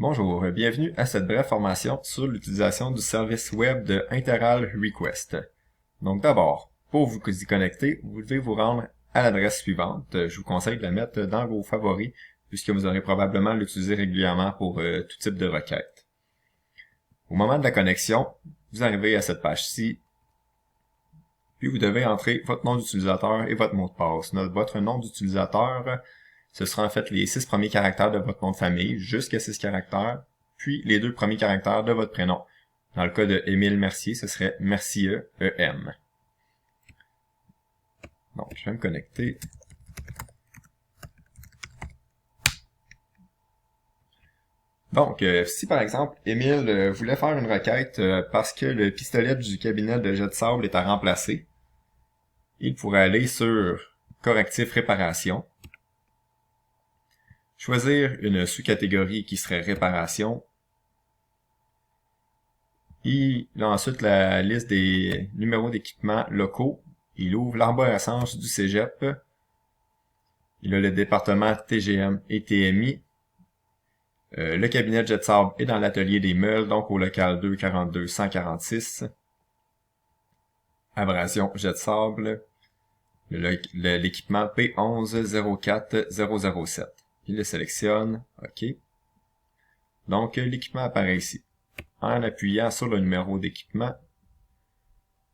Bonjour, bienvenue à cette brève formation sur l'utilisation du service web de Interal Request. Donc d'abord, pour vous y connecter, vous devez vous rendre à l'adresse suivante. Je vous conseille de la mettre dans vos favoris puisque vous aurez probablement l'utiliser régulièrement pour tout type de requête. Au moment de la connexion, vous arrivez à cette page-ci, puis vous devez entrer votre nom d'utilisateur et votre mot de passe. Votre nom d'utilisateur, ce sera en fait les 6 premiers caractères de votre nom de famille, jusqu'à 6 caractères, puis les 2 premiers caractères de votre prénom. Dans le cas de Émile Mercier, ce serait Mercier, E-M. Donc, je vais me connecter. Donc, si par exemple, Émile voulait faire une requête parce que le pistolet du cabinet de jet de sable est à remplacer, il pourrait aller sur Correctif Réparation, choisir une sous-catégorie qui serait Réparation. Il a ensuite la liste des numéros d'équipement locaux. Il ouvre l'arborescence du cégep. Il a le département TGM et TMI. Le cabinet de jet de sable est dans l'atelier des meules, donc au local 242-146. Abrasion jet de sable. L'équipement P11-04007. Il le sélectionne. OK. Donc, l'équipement apparaît ici. En appuyant sur le numéro d'équipement,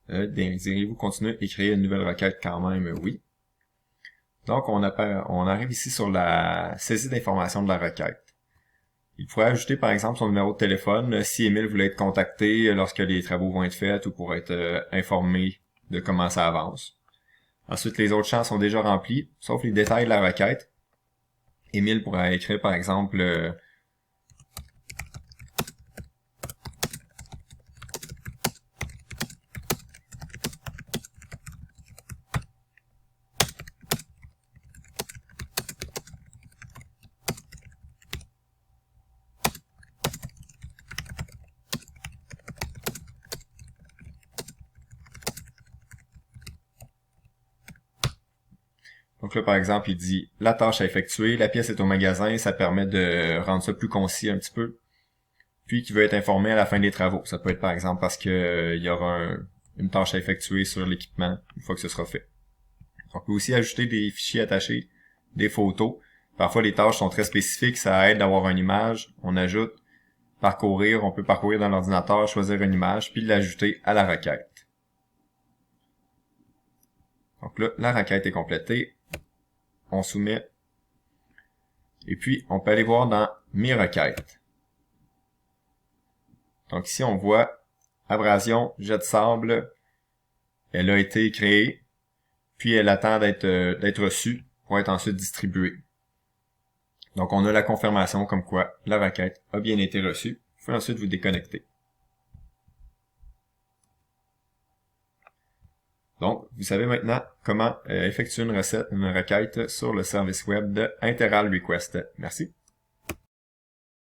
désirez-vous continuer et créer une nouvelle requête quand même? Oui. Donc, on arrive ici sur la saisie d'informations de la requête. Il pourrait ajouter par exemple son numéro de téléphone si Émile voulait être contacté lorsque les travaux vont être faits ou pour être informé de comment ça avance. Ensuite, les autres champs sont déjà remplis, sauf les détails de la requête. Émile pourrait écrire par exemple donc là, par exemple, il dit « La tâche à effectuer, la pièce est au magasin », ça permet de rendre ça plus concis un petit peu. Puis qui veut être informé à la fin des travaux. Ça peut être par exemple parce que il y aura une tâche à effectuer sur l'équipement une fois que ce sera fait. On peut aussi ajouter des fichiers attachés, des photos. Parfois, les tâches sont très spécifiques, ça aide d'avoir une image. On ajoute parcourir, on peut parcourir dans l'ordinateur, choisir une image, puis l'ajouter à la requête. Donc là, la requête est complétée. On soumet. Et puis, on peut aller voir dans Mes requêtes. Donc ici, on voit abrasion, jet de sable. Elle a été créée, puis elle attend d'être reçue pour être ensuite distribuée. Donc, on a la confirmation comme quoi la requête a bien été reçue. Vous pouvez ensuite vous déconnecter. Donc, vous savez maintenant comment effectuer une requête sur le service web de Interal Request. Merci.